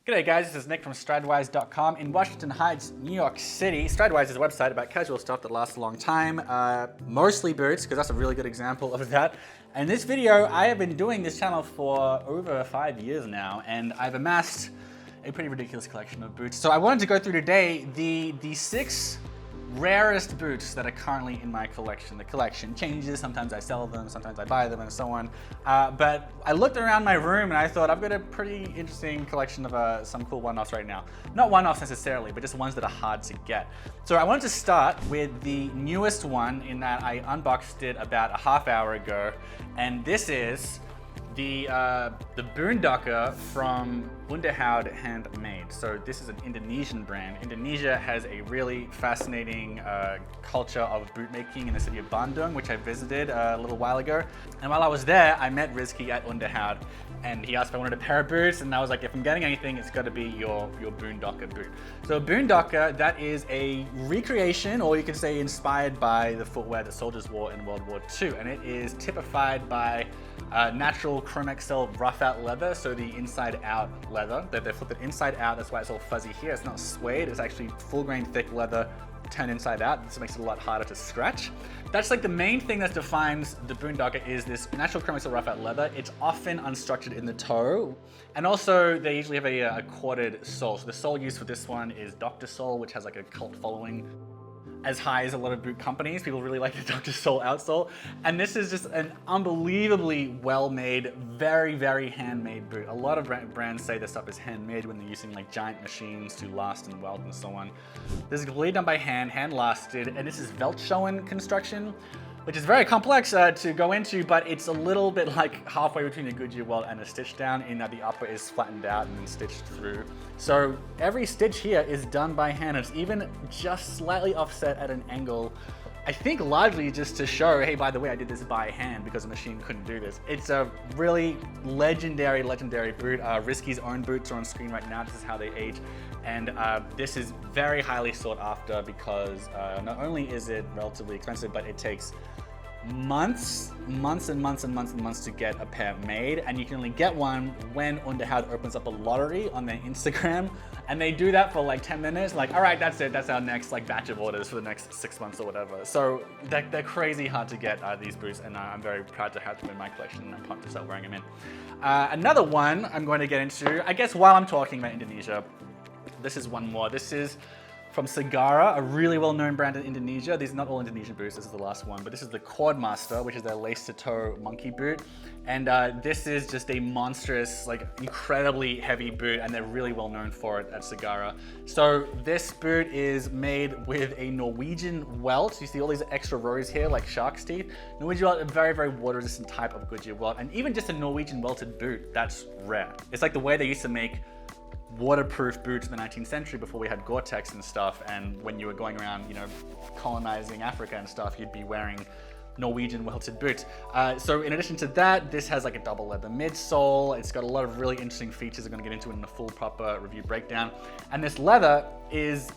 G'day guys, this is Nick from Stridewise.com in Washington Heights, New York City. Stridewise is a website about casual stuff that lasts a long time, mostly boots, because that's a really good example of that. And this video, I have been doing this channel for over 5 years now, and I've amassed a pretty ridiculous collection of boots. So I wanted to go through today the 6 rarest boots that are currently in my collection. The collection changes, sometimes I sell them, sometimes I buy them, and so on. But I looked around my room and I thought I've got a pretty interesting collection of some cool one-offs right now. Not one-offs necessarily, but just ones that are hard to get. So I wanted to start with the newest one in that I unboxed it about a half hour ago, and this is the Boondocker from Onderhoud Handmade. So this is an Indonesian brand. Indonesia has a really fascinating culture of boot making in the city of Bandung, which I visited a little while ago. And while I was there, I met Rizky at Onderhoud, and he asked if I wanted a pair of boots, and I was like, if I'm getting anything, it's got to be your Boondocker boot. So Boondocker, that is a recreation, or you could say inspired by the footwear that soldiers wore in World War II, and it is typified by natural chrome XL rough out leather, so the inside out leather. They flip it inside out, that's why it's all fuzzy here. It's not suede, it's actually full grain thick leather turned inside out. This makes it a lot harder to scratch. That's like the main thing that defines the Boondocker is this natural chrome XL rough out leather. It's often unstructured in the toe, and also they usually have a corded sole. So the sole used for this one is Dr. Sole, which has like a cult following as high as a lot of boot companies. People really like the Dr. Sole outsole. And this is just an unbelievably well-made, very, very handmade boot. A lot of brands say this stuff is handmade when they're using like giant machines to last and weld and so on. This is completely done by hand, hand-lasted, and this is Veldschoen construction, which is very complex to go into, but it's a little bit like halfway between a Goodyear weld and a stitch down in that the upper is flattened out and then stitched through. So every stitch here is done by hand. It's even just slightly offset at an angle, I think largely just to show, hey, by the way, I did this by hand because the machine couldn't do this. It's a really legendary boot. Rizky's own boots are on screen right now. This is how they age. And this is very highly sought after because not only is it relatively expensive, but it takes months to get a pair made, and you can only get one when Onderhoud opens up a lottery on their Instagram, and they do that for like 10 minutes, like, all right, that's it, that's our next like batch of orders for the next 6 months or whatever. So they're crazy hard to get, these boots, and I'm very proud to have them in my collection, and I'm pumped to start wearing them in. Another one I'm going to get into, I guess while I'm talking about Indonesia, this is one more. This is from Sagara, a really well-known brand in Indonesia. These are not all Indonesian boots, this is the last one, but this is the Cordmaster, which is their lace-to-toe monkey boot. And this is just a monstrous, like incredibly heavy boot, and they're really well-known for it at Sagara. So this boot is made with a Norwegian welt. You see all these extra rows here, like shark's teeth. Norwegian welt, a very, very water-resistant type of Goodyear welt, and even just a Norwegian welted boot, that's rare. It's like the way they used to make waterproof boots in the 19th century before we had Gore-Tex and stuff, and when you were going around, you know, colonizing Africa and stuff, you'd be wearing Norwegian welted boots. So in addition to that, this has like a double leather midsole. It's got a lot of really interesting features I'm going to get into in a full proper review breakdown. And this leather is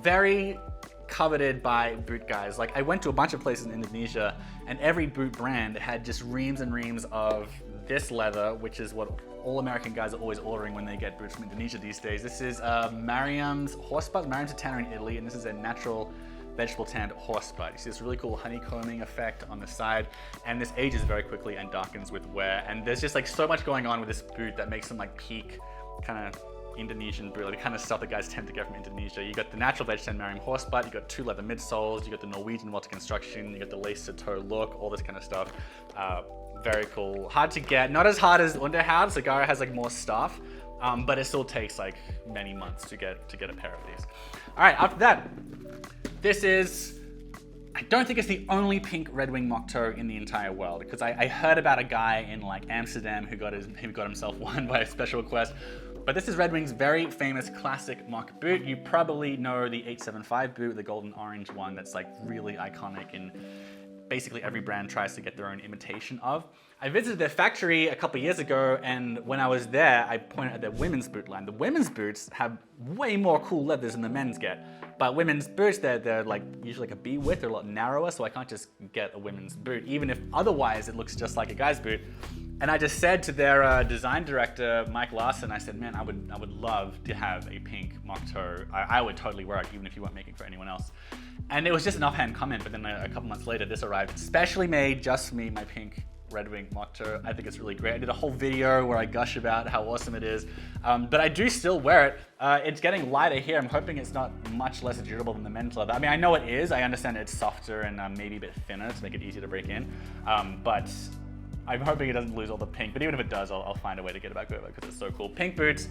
very coveted by boot guys. Like I went to a bunch of places in Indonesia, and every boot brand had just reams and reams of this leather, which is what all American guys are always ordering when they get boots from Indonesia these days. This is Maryam's horsebutt. Maryam's a tanner in Italy, and this is a natural vegetable tanned horsebutt. You see this really cool honeycombing effect on the side, and this ages very quickly and darkens with wear. And there's just like so much going on with this boot that makes them like peak kind of Indonesian boot, like the kind of stuff that guys tend to get from Indonesia. You got the natural veg tan Maryam horsebutt, you got 2 leather midsoles, you got the Norwegian welted construction, you got the lace to toe look, all this kind of stuff. Very cool, hard to get, not as hard as Onderhoud. Sagara has like more stuff, but it still takes like many months to get a pair of these. All right, after that, this is, I don't think it's the only pink Red Wing mock toe in the entire world, because I heard about a guy in like Amsterdam who got himself one by a special request. But this is Red Wing's very famous classic mock boot. You probably know the 875 boot, the golden orange one that's like really iconic, and basically every brand tries to get their own imitation of. I visited their factory a couple years ago, and when I was there, I pointed at their women's boot line. The women's boots have way more cool leathers than the men's get. But women's boots, they're like usually like a B width, they're a lot narrower, so I can't just get a women's boot. Even if otherwise it looks just like a guy's boot, And I just said to their design director, Mike Larson, I said, man, I would love to have a pink mock toe. I would totally wear it, even if you weren't making for anyone else. And it was just an offhand comment, but then a couple months later, this arrived, specially made just for me, my pink Red Wing mock toe. I think it's really great. I did a whole video where I gush about how awesome it is, but I do still wear it. It's getting lighter here. I'm hoping it's not much less durable than the men's leather. I mean, I know it is. I understand it's softer and maybe a bit thinner to make it easier to break in, but I'm hoping it doesn't lose all the pink, but even if it does, I'll find a way to get it back over because it's so cool. Pink boots,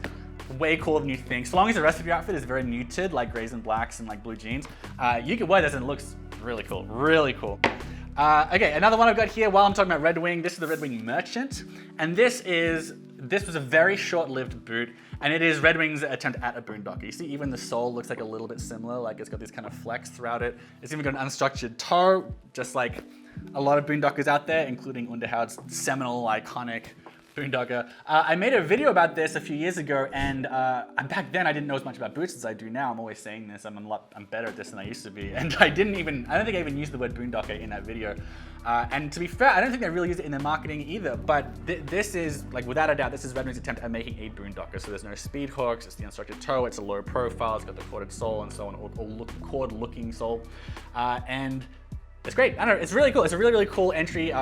way cooler than you think. So long as the rest of your outfit is very muted, like grays and blacks and like blue jeans, you can wear this and it looks really cool, really cool. Okay, another one I've got here while I'm talking about Red Wing, this is the Red Wing Merchant. And this was a very short-lived boot, and it is Red Wing's attempt at a boondocker. You see, even the sole looks like a little bit similar, like it's got this kind of flex throughout it. It's even got an unstructured toe, just like a lot of boondockers out there, including Onderhoud's seminal, iconic Boondocker. I made a video about this a few years ago, and back then I didn't know as much about boots as I do now. I'm always saying this. I'm better at this than I used to be, and I don't think I even used the word boondocker in that video. And to be fair, I don't think they really used it in their marketing either. But this is, like, without a doubt, this is Red Wing's attempt at making a boondocker. So there's no speed hooks. It's the unstructured toe. It's a low profile. It's got the corded sole and so on, or cord-looking sole, and it's great. I don't know, it's really cool. It's a really, really cool entry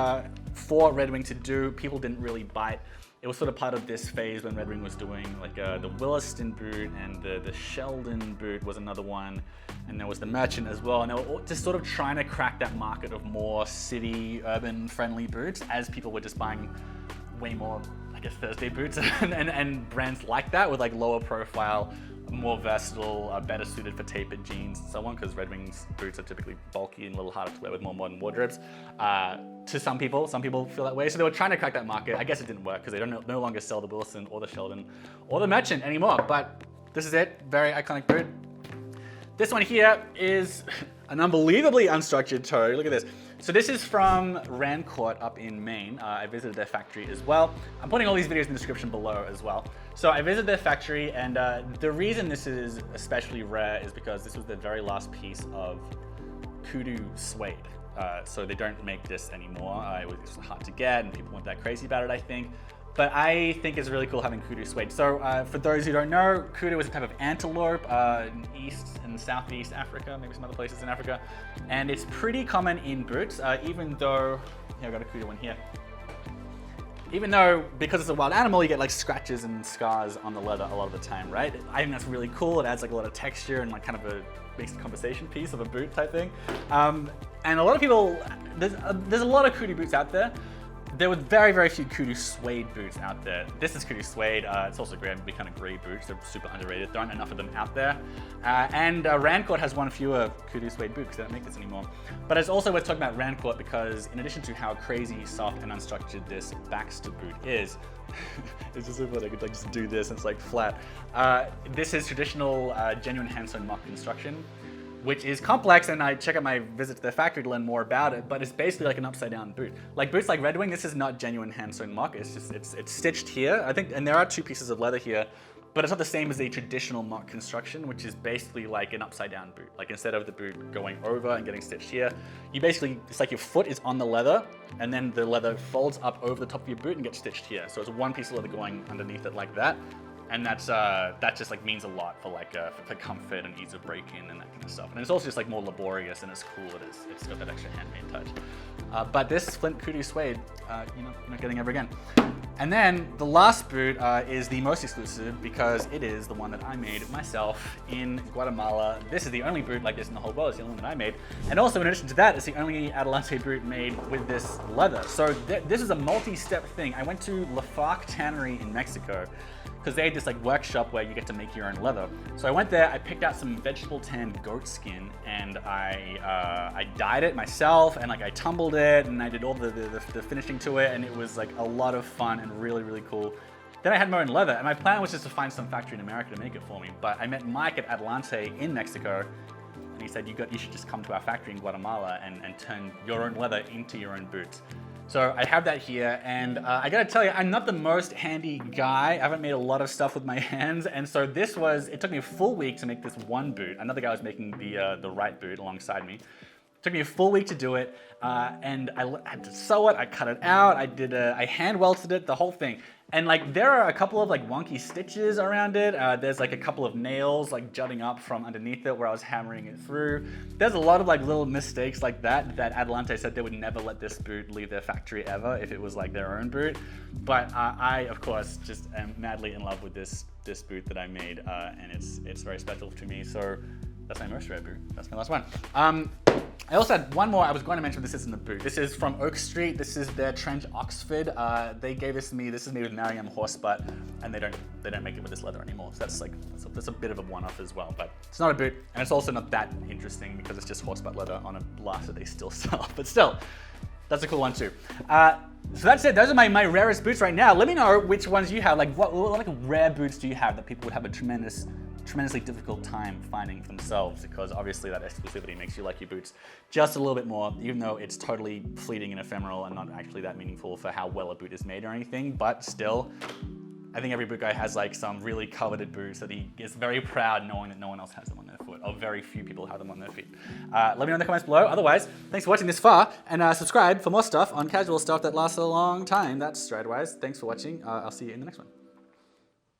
for Red Wing to do. People didn't really bite. It was sort of part of this phase when Red Wing was doing like the Williston boot, and the Sheldon boot was another one, and there was the Merchant as well. And they were just sort of trying to crack that market of more city, urban friendly boots as people were just buying way more, I guess, Thursday boots and brands like that with like lower profile, more versatile, better suited for tapered jeans and so on, because Red Wing's boots are typically bulky and a little harder to wear with more modern wardrobes. To some people feel that way. So they were trying to crack that market. I guess it didn't work because they don't no longer sell the Wilson or the Sheldon or the Merchant anymore. But this is it, very iconic boot. This one here is an unbelievably unstructured toe. Look at this. So this is from Rancourt up in Maine. I visited their factory as well. I'm putting all these videos in the description below as well. So I visited their factory, and the reason this is especially rare is because this was the very last piece of kudu suede. So they don't make this anymore. It was hard to get, and people weren't that crazy about it, I think. But I think it's really cool having kudu suede. So for those who don't know, kudu is a type of antelope in East and Southeast Africa, maybe some other places in Africa. And it's pretty common in boots, even though, here I've got a kudu one here. Even though, because it's a wild animal, you get like scratches and scars on the leather a lot of the time, right? I think that's really cool. It adds like a lot of texture and like kind of makes a conversation piece of a boot type thing. And a lot of people, there's a lot of kudu boots out there. There were very, very few kudu suede boots out there. This is kudu suede. It's also great, maybe kind of gray boots. They're super underrated. There aren't enough of them out there. And Rancourt has one fewer kudu suede boots. They don't make this anymore. But it's also worth talking about Rancourt because in addition to how crazy, soft, and unstructured this Baxter boot is, it's just so funny. I could like just do this and it's like flat. This is traditional, genuine hand-sewn mock construction, which is complex, and I check out my visit to their factory to learn more about it, but it's basically like an upside down boot. Like boots like Red Wing, this is not genuine hand-sewn mock, it's just, it's stitched here, I think, and there are two pieces of leather here, but it's not the same as a traditional mock construction, which is basically like an upside down boot. Like instead of the boot going over and getting stitched here, you basically, it's like your foot is on the leather, and then the leather folds up over the top of your boot and gets stitched here. So it's one piece of leather going underneath it like that. And that just like means a lot for like for comfort and ease of break-in and that kind of stuff. And it's also just like more laborious and it's cool. It's got that extra handmade touch. But this Flint kudu suede, you're not getting ever again. And then the last boot is the most exclusive because it is the one that I made myself in Guatemala. This is the only boot like this in the whole world. It's the only one that I made. And also in addition to that, it's the only Adelante boot made with this leather. So this is a multi-step thing. I went to La Farc Tannery in Mexico, because they had this like workshop where you get to make your own leather. So I went there, I picked out some vegetable tanned goat skin, and I dyed it myself, and like I tumbled it, and I did all the finishing to it, and it was like a lot of fun and really, really cool. Then I had my own leather, and my plan was just to find some factory in America to make it for me. But I met Mike at Adelante in Mexico, and he said, you should just come to our factory in Guatemala and turn your own leather into your own boots. So I have that here, and I gotta tell you, I'm not the most handy guy. I haven't made a lot of stuff with my hands, and so it took me a full week to make this one boot. Another guy was making the right boot alongside me. Took me a full week to do it, and I had to sew it, I cut it out, I hand welted it, the whole thing. And like there are a couple of like wonky stitches around it. There's like a couple of nails like jutting up from underneath it where I was hammering it through. There's a lot of like little mistakes like that Adelante said they would never let this boot leave their factory ever if it was like their own boot. But I of course just am madly in love with this boot that I made, and it's very special to me. So that's my most rare boot. That's my last one. I also had one more I was going to mention. This isn't the boot. This is from Oak Street. This is their Trench Oxford. They gave this to me. This is made with Maryam horsebutt, and they don't make it with this leather anymore. So that's a bit of a one-off as well. But it's not a boot, and it's also not that interesting because it's just horsebutt leather on a blaster they still sell. But still, that's a cool one too. So that's it. Those are my rarest boots right now. Let me know which ones you have. Like what like rare boots do you have that people would have a tremendously difficult time finding for themselves, because obviously that exclusivity makes you like your boots just a little bit more, even though it's totally fleeting and ephemeral and not actually that meaningful for how well a boot is made or anything. But still, I think every boot guy has like some really coveted boots that he is very proud knowing that no one else has them on their foot, or very few people have them on their feet. Let me know in the comments below. Otherwise, thanks for watching this far, and subscribe for more stuff on casual stuff that lasts a long time. That's Stridewise. Thanks for watching. I'll see you in the next one.